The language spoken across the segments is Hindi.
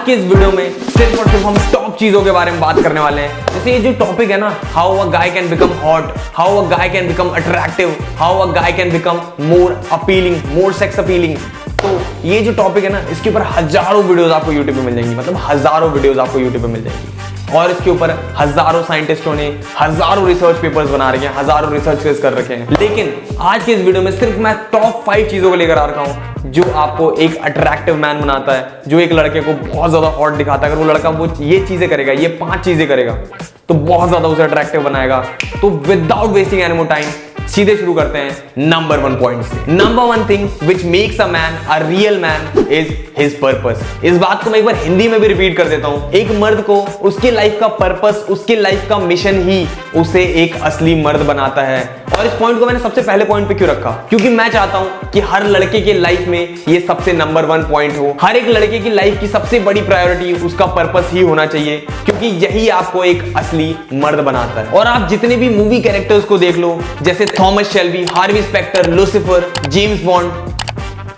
आज के इस वीडियो में सिर्फ और सिर्फ हम टॉप चीजों के बारे में बात करने वाले हैं। जैसे ये जो टॉपिक है ना, how a guy can become hot, how a guy can become attractive, how a guy can become more appealing, more sex appealing. तो ये जो टॉपिक है ना, इसके ऊपर हजारों वीडियोस आपको यूट्यूब पे मिल जाएंगी, मतलब हजारों वीडियोस आपको यूट्यूब पे मिल जाएंगी। और इसके ऊपर हजारों साइंटिस्टों ने हजारों रिसर्च पेपर्स बना रखे हैं, हजारों रिसर्च कर रखे हैं। लेकिन आज के इस वीडियो में सिर्फ मैं टॉप 5 चीजों को लेकर आ रखा हूं जो आपको एक अट्रैक्टिव मैन बनाता है, जो एक लड़के को बहुत ज्यादा हॉट दिखाता है। अगर वो लड़का वो ये चीजें करेगा, ये 5 चीजें करेगा, तो बहुत ज्यादा उसे अट्रैक्टिव बनाएगा। तो without wasting any more time सीधे शुरू करते हैं नंबर 1 पॉइंट से। Number 1 thing which makes a man a real man is his purpose. इस बात को मैं एक बार हिंदी में भी रिपीट कर देता हूं। एक मर्द को उसके लाइफ का पर्पस, उसके लाइफ का मिशन ही उसे एक असली मर्द बनाता है। और इस पॉइंट को मैंने सबसे पहले पॉइंट पे क्यों रखा? क्योंकि मैं चाहता हूं कि हर लड़के के लाइफ में ये सबसे नंबर 1 पॉइंट हो। हर एक लड़के की लाइफ की सबसे बड़ी प्रायोरिटी उसका पर्पस ही होना चाहिए, क्योंकि यही आपको एक असली मर्द बनाता है। और आप जितने भी मूवी कैरेक्टर्स को देख लो, जैसे Thomas Shelby, Harvey Specter, Lucifer, James Bond,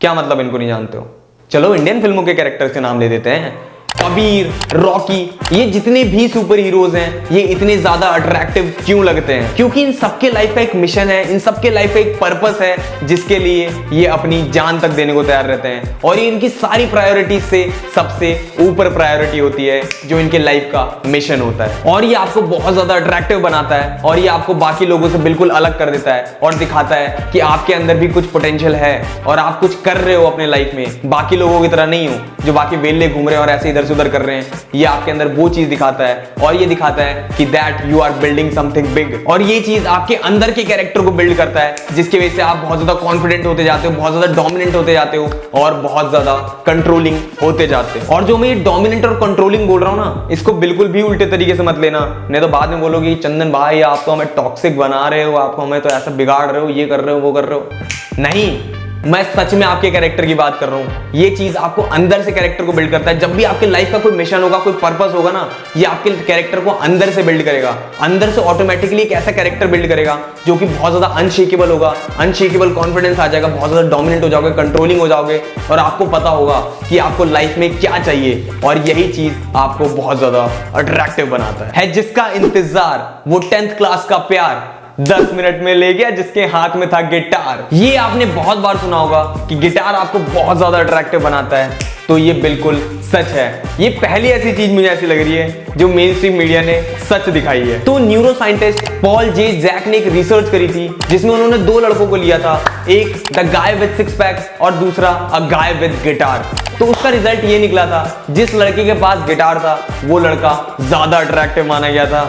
क्या मतलब इनको नहीं जानते हो? चलो इंडियन फिल्मों के कैरेक्टर्स के नाम ले देते हैं। कबीर, रॉकी, ये जितने भी सुपर हीरोज हैं, ये इतने ज्यादा अट्रैक्टिव क्यों लगते हैं? क्योंकि इन सबके लाइफ का एक मिशन है, इन सबके लाइफ का एक पर्पस है, जिसके लिए ये अपनी जान तक देने को तैयार रहते हैं। और ये इनकी सारी प्रायोरिटी से सबसे ऊपर प्रायोरिटी होती है, जो इनके लाइफ का मिशन होता है। और ये आपको बहुत ज्यादा अट्रैक्टिव बनाता है, और ये आपको बाकी लोगों से बिल्कुल अलग कर देता है और दिखाता है कि आपके अंदर भी कुछ पोटेंशियल है और आप कुछ कर रहे हो अपने लाइफ में। बाकी लोगों की तरह नहीं हो जो बाकी वेल्ले घूम रहे हैं और ऐसे इधर उधर कर रहे हैं। ये आपके अंदर वो चीज दिखाता है, और ये दिखाता है कि that you are building something big. और ये चीज आपके अंदर के कैरेक्टर को बिल्ड करता है, जिसकी वजह से आप बहुत ज्यादा कॉन्फिडेंट होते जाते हो, बहुत ज्यादा डोमिनेंट होते जाते हो और बहुत ज्यादा कंट्रोलिंग होते जाते हो। और जो मैं ये डोमिनेंट और कंट्रोलिंग बोल रहा हूं ना, इसको बिल्कुल भी उल्टे तरीके से मत लेना, नहीं तो बाद में बोलोगे चंदन भाई आप तो हमें टॉक्सिक बना रहे हो, आप हमें तो ऐसा बिगाड़ रहे हो, ये कर रहे हो, वो कर रहे हो। नहीं, मैं सच में आपके कैरेक्टर की बात कर रहा हूं। ये चीज आपको अंदर से कैरेक्टर को बिल्ड करता है। जब भी आपके लाइफ का कोई मिशन होगा, कोई पर्पस होगा ना, ये आपके कैरेक्टर को अंदर से बिल्ड करेगा। अंदर से ऑटोमेटिकली एक ऐसा कैरेक्टर बिल्ड करेगा जो कि बहुत ज्यादा अनशेकेबल होगा, अनशेकेबल कॉन्फिडेंस आ जाएगा, बहुत ज्यादा डोमिनेंट हो जाओगे, कंट्रोलिंग हो जाओगे, और आपको पता होगा कि आपको लाइफ में क्या चाहिए। और यही चीज आपको बहुत ज्यादा अट्रैक्टिव बनाता है। जिसका इंतजार वो 10th क्लास का प्यार 10 मिनट में ले गया जिसके हाथ में था गिटार। ये आपने बहुत बार सुना होगा कि गिटार आपको बहुत ज्यादा अट्रैक्टिव बनाता है, तो ये बिल्कुल सच है। ये पहली ऐसी चीज मुझे ऐसी लग रही है जो मेन स्ट्रीम मीडिया ने सच दिखाई है। तो न्यूरो साइंटिस्ट पॉल जे जैक ने एक रिसर्च करी थी, जिसमें उन्होंने 2 लड़कों को लिया था, एक द गाय विद 6 पैक और दूसरा अ गाय विद गिटार। तो उसका रिजल्ट ये निकला था, जिस लड़के के पास गिटार था वो लड़का ज्यादा अट्रैक्टिव माना गया था।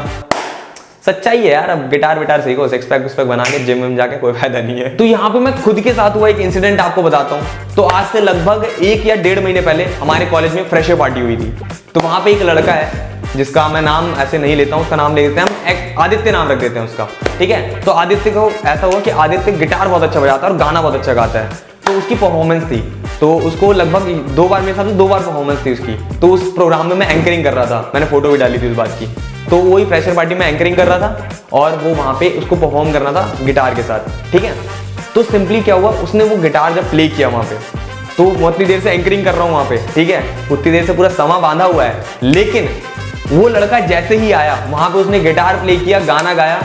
सच्चाई है यार, अब गिटार विटार सीखो, 6 पैक बना के जिम में जाके कोई फायदा नहीं है। तो यहाँ पे मैं खुद के साथ हुआ एक इंसिडेंट आपको बताता हूँ। तो आज से लगभग 1 या 1.5 महीने पहले हमारे कॉलेज में फ्रेशर पार्टी हुई थी। तो वहां पे एक लड़का है, जिसका मैं नाम ऐसे नहीं लेता हूँ, उसका नाम ले देते हैं हम, आदित्य नाम रख देते हैं उसका, ठीक है। तो आदित्य को ऐसा हुआ कि आदित्य गिटार बहुत अच्छा बजाता है और गाना बहुत अच्छा गाता है। तो उसकी परफॉर्मेंस थी, तो उसको लगभग 2 बार, मेरे साथ 2 बार परफॉर्मेंस थी उसकी। तो उस प्रोग्राम में मैं एंकरिंग कर रहा था, मैंने फोटो भी डाली थी उस बात की। तो वही फ्रेशर पार्टी में एंकरिंग कर रहा था, और वो वहां पे उसको परफॉर्म करना था गिटार के साथ, ठीक है। तो सिंपली क्या हुआ, उसने वो गिटार जब प्ले किया वहां पे, तो मैं उतनी देर से एंकरिंग कर रहा हूँ वहां पे, ठीक है, उतनी देर से पूरा समा बांधा हुआ है। लेकिन वो लड़का जैसे ही आया वहां पे, उसने गिटार प्ले किया, गाना गाया,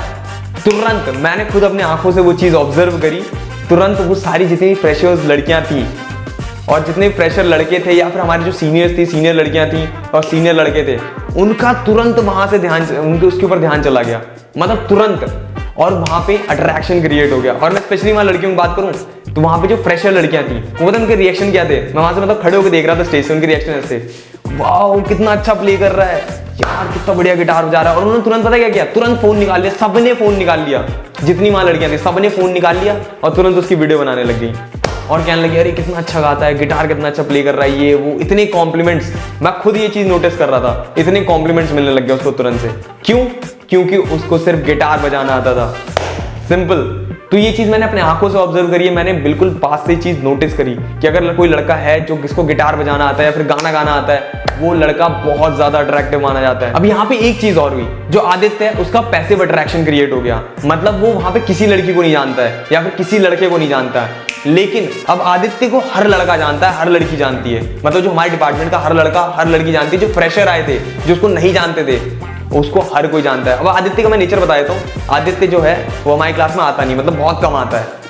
तुरंत मैंने खुद अपनी आंखों से वो चीज ऑब्जर्व करी। तुरंत वो सारी जितनी फ्रेशर्स लड़कियां थी और जितने फ्रेशर लड़के थे, या फिर हमारी जो सीनियर्स थी, सीनियर लड़कियां थी और सीनियर लड़के थे, उनका तुरंत वहां से ध्यान, उनके उसके ऊपर ध्यान चला गया, मतलब तुरंत। और वहां पे अट्रैक्शन क्रिएट हो गया। और मैं स्पेशली वहां लड़कियों की बात करूं, तो वहां पे जो फ्रेशर लड़कियां थी, वो पता उनके रिएक्शन क्या थे? मैं वहां से मतलब खड़े होकर देख रहा था स्टेज से, उनके रिएक्शन ऐसे, वाओ कितना अच्छा प्ले कर रहा है यार, कितना बढ़िया गिटार बजा रहा है। और उन्होंने तुरंत पता क्या किया, तुरंत फोन निकाल लिया, सबने फोन निकाल लिया, जितनी वहां लड़कियां थी सबने फोन निकाल लिया और तुरंत उसकी वीडियो बनाने लग गई और कहने लगी अरे कितना अच्छा गाता है, गिटार कितना अच्छा प्ले कर रहा है, ये वो, इतने कॉम्प्लीमेंट्स। मैं खुद ये चीज नोटिस कर रहा था, इतने कॉम्प्लीमेंट्स मिलने लग गए उसको तुरंत से। क्यों? क्योंकि उसको सिर्फ गिटार बजाना आता था, सिंपल। तो ये चीज मैंने अपने आंखों से ऑब्जर्व करी है, मैंने बिल्कुल पास से चीज नोटिस करी कि अगर कोई लड़का है जो जिसको गिटार बजाना आता है या फिर गाना गाना आता है, वो लड़का बहुत ज्यादा अट्रैक्टिव माना जाता है। अब यहाँ पे एक चीज और हुई, जो आदित्य है उसका पैसिव अट्रैक्शन क्रिएट हो गया, मतलब वो वहां पे किसी लड़की को नहीं जानता है या फिर किसी लड़के को नहीं जानता है, लेकिन अब आदित्य को हर लड़का जानता है, हर लड़की जानती है, मतलब जो हमारे डिपार्टमेंट का हर लड़का हर लड़की जानती है। जो फ्रेशर आए थे जो उसको नहीं जानते थे उसको हर कोई जानता है। अब आदित्य का मैं नेचर बता देता हूँ। आदित्य जो है वो हमारी क्लास में आता नहीं, मतलब बहुत कम आता है,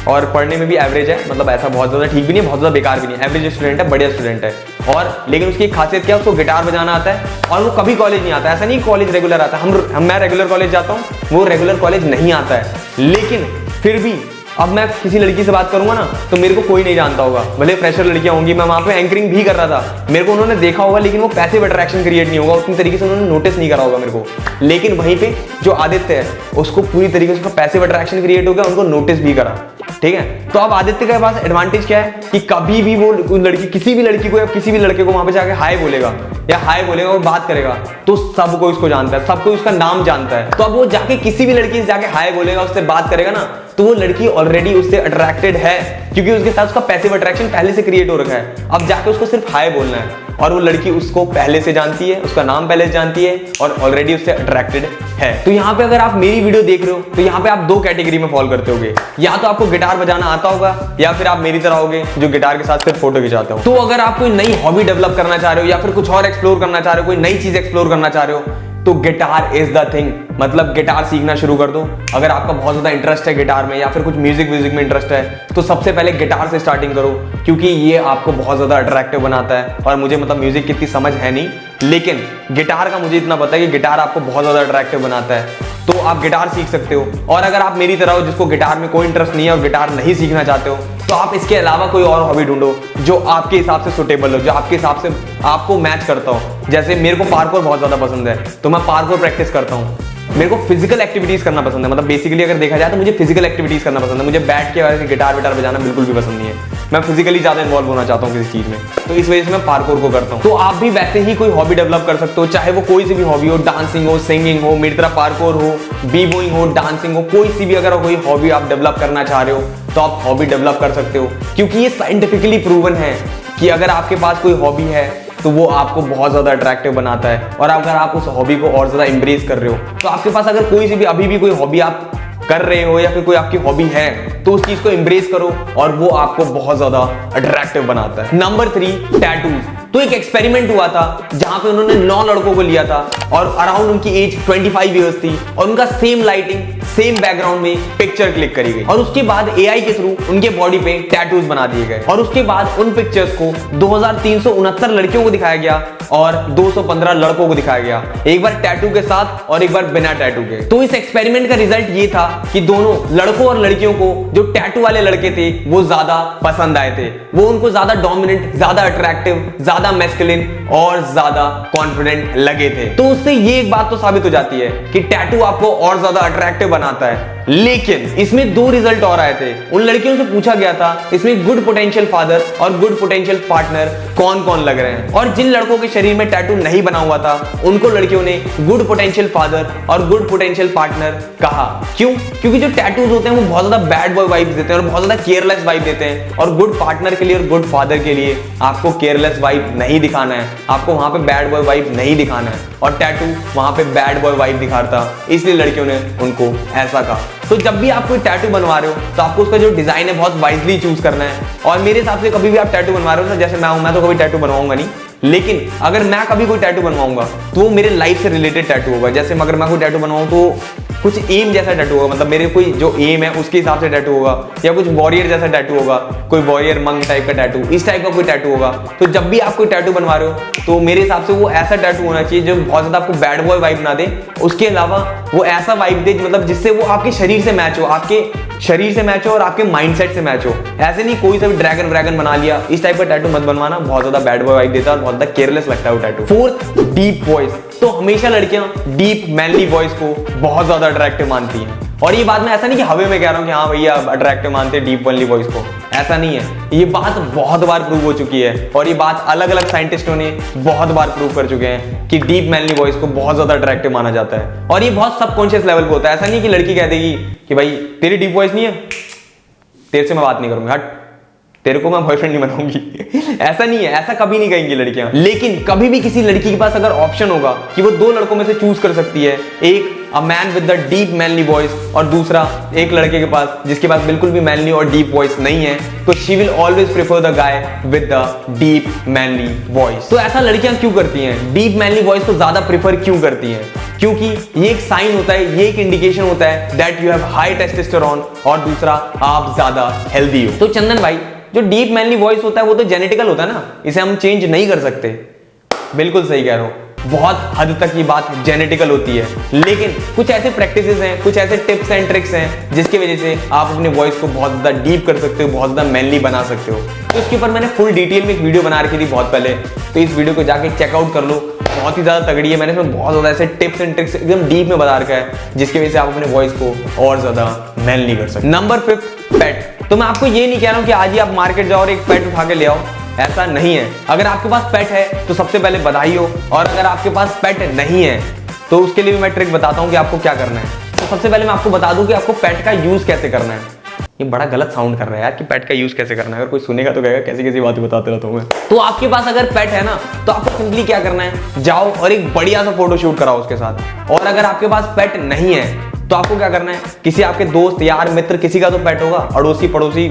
और पढ़ने में भी एवरेज है, मतलब ऐसा बहुत ज़्यादा ठीक भी नहीं, बहुत ज़्यादा बेकार भी नहीं, एवरेज स्टूडेंट है, बढ़िया स्टूडेंट है। और लेकिन उसकी एक खासियत क्या है, उसको गिटार बजाना आता है, और वो कभी कॉलेज नहीं आता है। ऐसा नहीं कॉलेज रेगुलर आता है, मैं रेगुलर कॉलेज जाता हूँ, वो रेगुलर कॉलेज नहीं आता है, लेकिन फिर भी अब मैं किसी लड़की से बात करूंगा ना तो मेरे को कोई नहीं जानता होगा, भले फ्रेशर लड़कियां होंगी। मैं वहां पे एंकरिंग भी कर रहा था, मेरे को उन्होंने देखा होगा, लेकिन वो पैसिव अट्रैक्शन क्रिएट नहीं होगा, उतनी तरीके से उन्होंने नोटिस नहीं करा होगा मेरे को। लेकिन वहीं पे जो आदित्य है उसको पूरी तरीके से पैसिव अट्रैक्शन क्रिएट हो गया, उनको नोटिस भी करा, ठीक है। तो अब आदित्य के पास एडवांटेज क्या है कि कभी भी वो लड़की किसी भी लड़की को या किसी भी लड़के को वहां पे जाके हाय बोलेगा या हाय बोलेगा और बात करेगा तो सबको उसको जानता है, सबको उसका नाम जानता है। तो अब वो जाके किसी भी लड़की से जाके हाय बोलेगा, उससे बात करेगा ना, तो वो लड़की ऑलरेडी उससे अट्रैक्टेड है, क्योंकि उसके साथ उसका पैसिव अट्रैक्शन पहले से क्रिएट हो रखा है। अब जाके उसको सिर्फ हाय बोलना है, और वो लड़की उसको पहले से जानती है, उसका नाम पहले से जानती है और ऑलरेडी उससे अट्रैक्टेड है। तो यहाँ पे अगर आप मेरी वीडियो देख रहे हो तो यहाँ पे आप दो कैटेगरी में फॉलो करते होगे, या तो आपको गिटार बजाना आता होगा या फिर आप मेरी तरह होगे जो गिटार के साथ सिर्फ फोटो खिंचाते हो। तो अगर आप कोई नई हॉबी डेवलप करना चाह रहे हो या फिर कुछ और एक्सप्लोर करना चाह रहे हो, कोई नई चीज एक्सप्लोर करना चाह रहे हो, तो गिटार इज द थिंग, मतलब गिटार सीखना शुरू कर दो। अगर आपका बहुत ज्यादा इंटरेस्ट है गिटार में या फिर कुछ म्यूजिक में इंटरेस्ट है तो सबसे पहले गिटार से स्टार्टिंग करो, क्योंकि ये आपको बहुत ज्यादा अट्रैक्टिव बनाता है। और मुझे मतलब म्यूजिक की इतनी समझ है नहीं, लेकिन गिटार का मुझे इतना पता है कि गिटार आपको बहुत ज्यादा अट्रैक्टिव बनाता है, तो आप गिटार सीख सकते हो। और अगर आप मेरी तरह हो जिसको गिटार में कोई इंटरेस्ट नहीं है और गिटार नहीं सीखना चाहते हो, तो आप इसके अलावा कोई और हॉबी ढूंढो जो आपके हिसाब से सुटेबल हो, जो आपके हिसाब से आपको मैच करता हो। जैसे मेरे को पार्कोर बहुत ज्यादा पसंद है, तो मैं पार्कोर प्रैक्टिस करता हूँ। मेरे को फिजिकल एक्टिविटीज करना पसंद है, मतलब बेसिकली अगर देखा जाए तो मुझे फिजिकल एक्टिविटीज करना पसंद है। मुझे बैठ के वैसे गिटार विटार बजाना बिल्कुल भी पसंद नहीं है, मैं फिजिकली ज्यादा इन्वॉल्व होना चाहता हूँ किसी चीज में, तो इस वजह से मैं पार्कोर को करता हूँ। तो आप भी वैसे ही कोई हॉबी डेवलप कर सकते हो, चाहे वो कोई सी भी हॉबी हो, डांसिंग हो, सिंगिंग हो, मेरी तरह पार्कोर हो, बी बोइंग हो, डांसिंग हो, कोई सी भी अगर कोई हॉबी आप डेवलप करना चाह रहे हो तो आप हॉबी डेवलप कर सकते हो, क्योंकि ये साइंटिफिकली प्रूवन है कि अगर आपके पास कोई हॉबी है तो वो आपको बहुत ज्यादा अट्रैक्टिव बनाता है। और अगर आप उस हॉबी को और ज्यादा एम्ब्रेस कर रहे हो, तो आपके पास अगर कोई सी भी अभी भी कोई हॉबी आप कर रहे हो या फिर कोई आपकी हॉबी है तो उस चीज को एम्ब्रेस करो और वो आपको बहुत ज्यादा अट्रैक्टिव बनाता है। Number 3, tattoos. तो एक एक्सपेरिमेंट हुआ था जहां पे उन्होंने 9 लड़कों को लिया था और अराउंड उनकी एज 25 इयर्स थी और उनका सेम लाइटिंग सेम बैकग्राउंड में पिक्चर क्लिक करी गई और उसके बाद एआई के थ्रू उनके बॉडी पे टैटूज बना दिए गए और उसके बाद उन पिक्चर्स को 2369 लड़कियों को दिखाया गया और 215 लड़कों को दिखाया गया, एक बार टैटू के साथ और एक बार बिना टैटू के। तो इस एक्सपेरिमेंट का रिजल्ट ये था कि दोनों लड़कों और लड़कियों को जो टैटू वाले लड़के थे वो ज्यादा पसंद आए थे, वो उनको ज्यादा डोमिनेंट, ज्यादा अट्रैक्टिव, ज्यादा मैस्कुलिन और ज्यादा कॉन्फिडेंट लगे थे। तो उससे ये एक बात तो साबित हो जाती है कि टैटू आपको और ज्यादा अट्रैक्टिव बनाता है। लेकिन इसमें 2 रिजल्ट और आए थे। उन लड़कियों से पूछा गया था इसमें गुड पोटेंशियल फादर और गुड पोटेंशियल पार्टनर कौन कौन लग रहे हैं, और जिन लड़कों के शरीर में टैटू नहीं बना हुआ था उनको लड़कियों ने गुड पोटेंशियल फादर और गुड पोटेंशियल पार्टनर कहा। क्यों? क्योंकि जो टैटूज होते हैं वो बहुत ज्यादा बैड बॉय वाइब्स देते हैं और बहुत ज्यादा केयरलेस वाइब देते हैं, और गुड पार्टनर के लिए और गुड फादर के लिए आपको केयरलेस वाइब नहीं दिखाना है, आपको वहां पे बैड बॉय वाइब नहीं दिखाना है, और टैटू वहां पे बैड बॉय वाइब दिखाता, इसलिए लड़कियों ने उनको ऐसा कहा। तो जब भी आप कोई टैटू बनवा रहे हो तो आपको उसका जो डिजाइन है बहुत वाइजली चूज करना है। और मेरे हिसाब से कभी भी आप टैटू बनवा रहे हो ना, जैसे मैं हूं, मैं तो कभी टैटू बनवाऊंगा नहीं, लेकिन अगर मैं कभी कोई टैटू बनवाऊंगा तो वो मेरे लाइफ से रिलेटेड टैटू होगा। जैसे अगर मैं कोई टैटू बनवाऊं तो कुछ एम जैसा टैटू होगा, मतलब मेरे कोई जो एम है उसके हिसाब से टैटू होगा, या कुछ वॉरियर जैसा टैटू होगा, कोई वॉरियर मंक टाइप का टैटू, इस टाइप का कोई टैटू होगा। तो जब भी आप कोई टैटू बनवा रहे हो तो मेरे हिसाब से वो ऐसा टैटू होना चाहिए जो बहुत ज्यादा आपको बैड बॉय वाइब ना दे, उसके अलावा वो ऐसा वाइब दे मतलब जिससे वो आपके शरीर से मैच हो, आपके शरीर से मैच हो और आपके माइंडसेट से मैच हो। ऐसे नहीं कोई सा भी ड्रैगन व्रैगन बना लिया, इस टाइप का टैटू मत बनवाना, बहुत ज्यादा बैड बॉय वाइब देता है और बहुत ज्यादा केयरलेस लगता है वो टैटू। 4th, deep voice. तो हमेशा लड़कियां डीप मैनली वॉइस को बहुत ज्यादा अट्रैक्टिव मानती हैं, और ये बात मैं ऐसा नहीं कि हवे में कह रहा हूं कि हाँ भैया अट्रैक्टिव मानते हैं डीप मैनली वॉइस को, ऐसा नहीं है। ये बात बहुत बार प्रूव हो चुकी है और ये बात अलग अलग साइंटिस्टों ने बहुत बार प्रूव कर चुके हैं कि डीप मैनली वॉइस को बहुत ज्यादा अट्रैक्टिव माना जाता है, और ये बहुत सबकॉन्शियस लेवल पे होता है। ऐसा नहीं कि लड़की कह देगी कि भाई तेरी डीप वॉइस नहीं है, तेरे से मैं बात नहीं करूंगी, हट, तेरे को मैं बॉयफ्रेंड नहीं बनाऊंगी। ऐसा नहीं है, ऐसा कभी नहीं कहेंगी लड़कियां। लेकिन कभी भी किसी लड़की के पास अगर ऑप्शन होगा कि वो दो लड़कों में से चूज कर सकती है, एक a man with the deep manly voice और दूसरा एक लड़के के पास जिसके पास बिल्कुल भी मैनली और डीप वॉइस नहीं है, तो she will always prefer the guy with the deep manly voice. तो ऐसा लड़कियां क्यों करती हैं, डीप मैनली वॉइस को ज्यादा प्रेफर क्यों करती हैं? क्योंकि ये एक साइन होता है, ये एक इंडिकेशन होता है that you have high testosterone और दूसरा आप ज्यादा हेल्दी हो। तो चंदन भाई, जो डीप मैनली वॉइस होता है वो तो जेनेटिकल होता है ना, इसे हम चेंज नहीं कर सकते। बिल्कुल सही कह रहे हो, बहुत हद तक ये बात जेनेटिकल होती है। लेकिन कुछ ऐसे प्रैक्टिसेस हैं, कुछ ऐसे टिप्स एंड ट्रिक्स हैं जिसकी वजह से आप अपने वॉइस को बहुत ज़्यादा डीप कर सकते हो, बहुत ज़्यादा मैनली बना सकते हो। तो इसके ऊपर मैंने फुल डिटेल में एक वीडियो बना रखी थी बहुत पहले, तो इस वीडियो को जाके चेकआउट कर लो, बहुत ही ज़्यादा तगड़ी है। मैंने इसमें बहुत ज़्यादा ऐसे टिप्स एंड ट्रिक्स एकदम डीप में बता रखा है जिसकी वजह से आप अपने वॉइस को और ज़्यादा मैनली कर सकते। नंबर 5, पेट। तो मैं आपको ये नहीं कह रहा हूँ कि आज ही आप मार्केट जाओ और एक पेट उठा के ले आओ, ऐसा नहीं है। अगर आपके पास पेट है तो सबसे पहले बधाई हो, और अगर आपके पास पेट नहीं है तो उसके लिए भी मैं ट्रिक बताता हूँ कि आपको क्या करना है। तो सबसे पहले मैं आपको बता दूं कि आपको पेट का यूज कैसे करना है। ये बड़ा गलत साउंड कर रहा है यार कि पेट का यूज कैसे करना है, अगर कोई सुनेगा तो कहेगा कैसी कैसी बातें बताते रहता हूँ मैं। तो आपके पास अगर पेट है ना, तो आपको सिंपली क्या करना है, जाओ और एक बढ़िया सा फोटो शूट कराओ उसके साथ। और अगर आपके पास पेट नहीं है तो आपको क्या करना है, किसी आपके दोस्त यार मित्र किसी का तो पेट होगा, अड़ोसी पड़ोसी,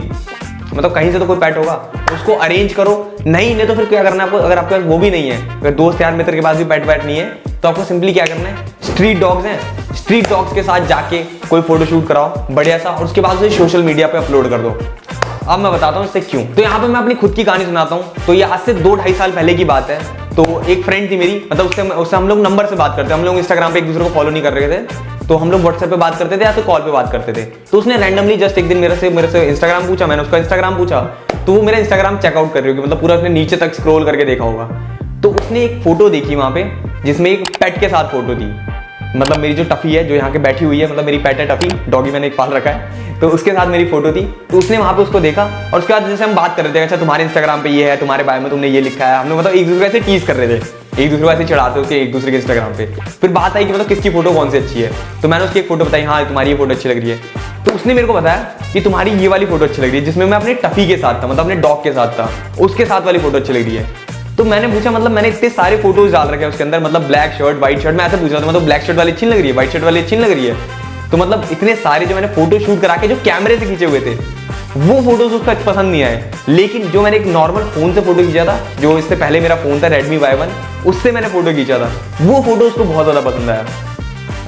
मतलब कहीं से तो कोई पेट होगा, उसको अरेंज करो। नहीं तो फिर क्या करना है आपको, अगर आपके पास वो भी नहीं है, अगर दोस्त यार मित्र के पास भी पेट वेट नहीं है, तो आपको सिंपली क्या करना है, स्ट्रीट डॉग्स हैं, स्ट्रीट डॉग्स के साथ जाके कोई फोटो शूट कराओ बढ़िया सा, और उसके बाद उसे सोशल मीडिया पे अपलोड कर दो। अब मैं बताता हूँ इससे क्यों। तो यहाँ पे मैं अपनी खुद की कहानी सुनाता हूँ। तो ये आज से 2-2.5 साल पहले की बात है। तो एक फ्रेंड थी मेरी, मतलब उससे हम लोग नंबर से बात करते, हम लोग इंस्टाग्राम पे एक दूसरे को फॉलो नहीं कर रहे थे, तो हम लोग व्हाट्सएप पे बात करते थे या तो कॉल पे बात करते थे। तो उसने रैंडमली जस्ट एक दिन मेरे से इंस्टाग्राम पूछा, मैंने उसका इंस्टाग्राम पूछा, तो वो मेरा इंस्टाग्राम चेकआउट कर रही होगी, मतलब पूरा उसने नीचे तक स्क्रॉल करके देखा होगा। तो उसने एक फोटो देखी वहां पे जिसमें एक पेट के साथ फोटो थी, मतलब मेरी जो टफी है जो यहाँ के बैठी हुई है, मतलब मेरी पेट है टफी, डॉगी मैंने एक पाल रखा है, तो उसके साथ मेरी फोटो थी। तो उसने वहां पे उसको देखा और उसके बाद जैसे हम बात कर रहे थे, अच्छा तुम्हारे इंस्टाग्राम पे ये है, तुम्हारे बायो में तुमने ये लिखा है, हम लोग मतलब एक दूसरे से टीज कर रहे थे, एक दूसरे को ऐसे चढ़ाते उसके एक दूसरे के इंस्टाग्राम पे। फिर बात आई कि मतलब किसकी फोटो कौन सी अच्छी है, तो मैंने उसकी एक फोटो बताई, हाँ तुम्हारी ये फोटो अच्छी लग रही है। तो उसने मेरे को बताया कि तुम्हारी ये वाली फोटो अच्छी लग रही है, जिसमें मैं अपने टफी के साथ था, मतलब अपने डॉग के साथ था, उसके साथ वाली फोटो अच्छी लग रही है। तो मैंने पूछा, मतलब मैंने इतने सारे फोटोज डाल रखे हैं उसके अंदर, मतलब ब्लैक शर्ट व्हाइट शर्ट, मैं ऐसे पूछ रहा था, मतलब ब्लैक शर्ट वाली अच्छी लग रही है, व्हाइट शर्ट वाली अच्छी लग रही है। तो मतलब इतने सारे जो मैंने फोटो शूट करा के जो कैमरे से खींचे हुए थे, वो फोटोज उसको पसंद नहीं आए। लेकिन जो मैंने एक नॉर्मल फोन से फोटो खींचा था, जो इससे पहले मेरा फोन था Redmi Y1, उससे मैंने फोटो खींचा था, वो फोटो उसको बहुत ज्यादा पसंद आया।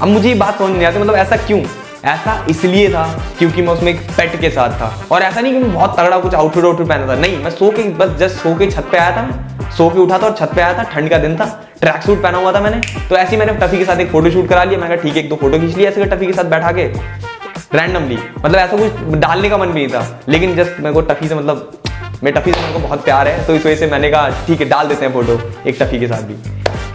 अब मुझे ये बात समझ नहीं आती, मतलब ऐसा क्यों? ऐसा इसलिए था क्योंकि मैं उसमें एक पेट के साथ था। और ऐसा नहीं कि मैं बहुत तगड़ा कुछ आउटफिट पहना था, नहीं, मैं सो के बस जस्ट सो के छत पे आया था, मैं सो के उठा था और छत पे आया था, ठंड का दिन था, ट्रैक सूट पहना हुआ था मैंने। तो ऐसे ही मैंने टफी के साथ एक फोटो शूट करा लिया, मैंने कहा ठीक है, एक दो फोटो खींच लिया ऐसे टफी के साथ बैठा के रैंडमली, मतलब ऐसा कुछ डालने का मन भी नहीं था, लेकिन जस्ट मेरे को टफी से, मतलब मेरे टफी से मेरे को बहुत प्यार है, तो इस वजह से मैंने कहा ठीक है डाल देते हैं फोटो एक टफी के साथ भी।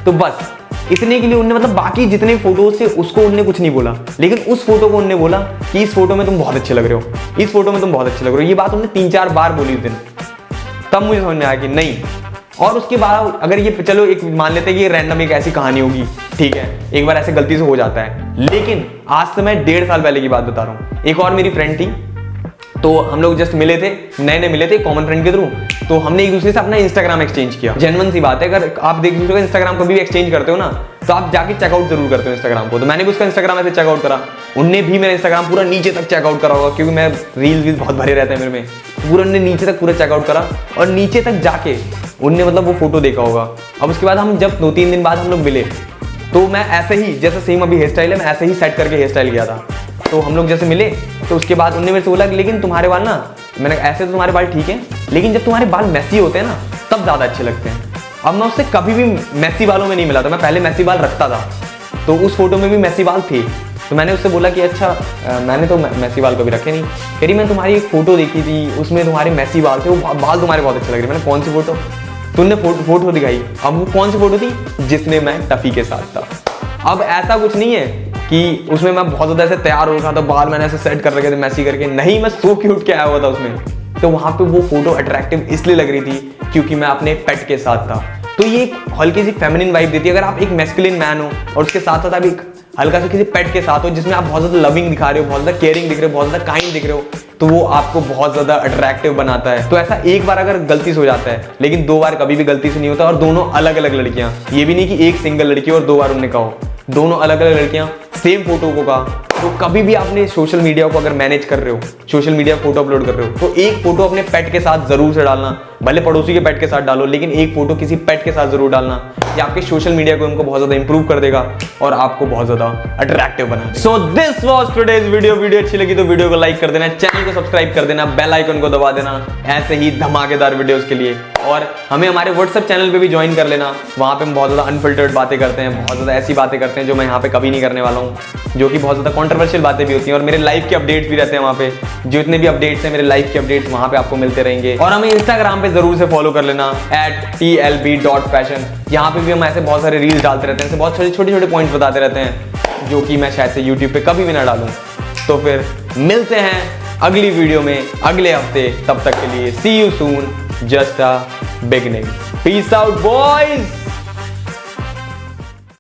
तो बस इतने के लिए उनने, मतलब बाकी जितने फोटोज थे उसको उनने कुछ नहीं बोला, लेकिन उस फोटो को उनने बोला कि इस फोटो में तुम बहुत अच्छे लग रहे हो, इस फोटो में तुम बहुत अच्छे लग रहे हो। ये बात उन्होंने 3-4 बार बोली उस दिन, तब मुझे समझ में आया कि नहीं। और उसके बाद अगर ये चलो एक मान लेते हैं कि रैंडम एक ऐसी कहानी होगी, ठीक है, एक बार ऐसे गलती से हो जाता है, लेकिन आज से मैं 1.5 साल पहले की बात बता रहा हूँ। एक और मेरी फ्रेंड थी, तो हम लोग जस्ट मिले थे, नए मिले थे कॉमन फ्रेंड के थ्रू, तो हमने एक दूसरे से अपना इंस्टाग्राम एक्सचेंज किया। जेन्युइन सी बात है, अगर आप एक दूसरे का इंस्टाग्राम कभी भी एक्सचेंज करते हो ना, तो आप जाके चेकआउट जरूर करते हो इंस्टाग्राम को। तो मैंने भी उसका इंस्टाग्राम ऐसे चेकआउट करा, उनने भी मेरा इंस्टाग्राम पूरा नीचे तक चेकआउट करा होगा, क्योंकि मैं रील्स बहुत भरे रहते हैं मेरे में, पूरा उन्होंने नीचे तक पूरा चेकआउट करा, और नीचे तक जाके उनने मतलब वो फोटो देखा होगा। अब उसके बाद हम जब 2-3 दिन बाद हम लोग मिले, तो मैं ऐसे ही जैसे सेम अभी हेयर स्टाइल है, मैं ऐसे ही सेट करके हेयर स्टाइल किया था। तो हम लोग जैसे मिले, तो उसके बाद उन्होंने मेरे से बोला लेकिन तुम्हारे बाल ना, मैंने ऐसे तो तुम्हारे बाल ठीक है, लेकिन जब तुम्हारे बाल मैसी होते हैं ना, तब ज़्यादा अच्छे लगते हैं। अब मैं उससे कभी भी मैसी बालों में नहीं मिला था, मैं पहले मैसी बाल रखता था, तो उस फोटो में भी मैसी बाल थे। तो मैंने उससे बोला कि अच्छा मैंने तो मैसी बाल कभी रखे नहीं। कह रही मैं तुम्हारी एक फोटो देखी थी, उसमें तुम्हारे मैसी बाल थे, वो बाल तुम्हारे बहुत अच्छे लग रहे। मैंने कौन सी फोटो? तुमने फोटो दिखाई। अब वो कौन सी फोटो थी? जिसमें मैं टफी के साथ था। अब ऐसा कुछ नहीं है कि उसमें मैं बहुत ज़्यादा ऐसे तैयार हो रहा था, बाल मैंने ऐसे सेट कर रखे थे मैसी करके, नहीं, मैं सो के उठ के आया हुआ था उसमें। तो वहाँ पे वो फोटो अट्रैक्टिव इसलिए लग रही थी क्योंकि मैं अपने पेट के साथ था। तो ये एक हल्की सी फेमिनिन वाइब देती है। अगर आप एक मैस्कुलिन मैन हो और उसके साथ साथ आप एक हल्का सा किसी पेट के साथ हो जिसमें आप बहुत ज्यादा लविंग दिखा रहे हो, बहुत ज्यादा केयरिंग दिख रहे हो, बहुत ज्यादा काइंड दिख रहे हो, तो वो आपको बहुत ज्यादा अट्रैक्टिव बनाता है। तो ऐसा एक बार अगर गलती से हो जाता है, लेकिन 2 बार कभी भी गलती से नहीं होता, और दोनों अलग अलग लड़कियां, ये भी नहीं कि एक सिंगल लड़की और 2 बार उनने कहा हो, दोनों अलग अलग लड़कियां सेम फोटो को कहा। तो कभी भी आपने सोशल मीडिया को अगर मैनेज कर रहे हो, सोशल मीडिया फोटो अपलोड कर रहे हो, तो एक फोटो अपने पेट के साथ जरूर से डालना। भले पड़ोसी के पेट के साथ डालो, लेकिन एक फोटो किसी पेट के साथ जरूर डालना। ये आपके सोशल मीडिया को उनको बहुत ज्यादा इंप्रूव कर देगा और आपको बहुत ज्यादा अट्रैक्टिव बना देगा। So this was today's video. Video अच्छी लगी तो वीडियो को लाइक कर देना, चैनल को सब्सक्राइब कर देना, बेल आइकन को दबा देना ऐसे ही धमाकेदार वीडियोस के लिए। और हमें हमारे व्हाट्सएप चैनल पे भी ज्वाइन कर लेना, वहां पे हम बहुत ज्यादा अनफिल्टर्ड बातें करते हैं, बहुत ज्यादा ऐसी बातें करते हैं जो मैं यहाँ पे कभी नहीं करने वाला हूँ, जो कि बहुत ज्यादा कंट्रोवर्शियल बातें भी होती हैं, और मेरे लाइफ के अपडेट्स भी रहते हैं वहाँ पे। जितने भी अपडेट्स हैं मेरे लाइफ के अपडेट्स वहाँ पे आपको मिलते रहेंगे। और हमें इंस्टाग्राम पे जरूर से फॉलो कर लेना @tlb.fashion। यहाँ पे भी हम ऐसे बहुत सारे रील्स डालते रहते हैं, ऐसे बहुत छोटे छोटे पॉइंट्स बताते रहते हैं जो कि मैं शायद से यूट्यूब पे कभी भी ना डालूं। तो फिर मिलते हैं अगली वीडियो में अगले हफ्ते, तब तक के लिए see you soon, just a beginning, peace out boys.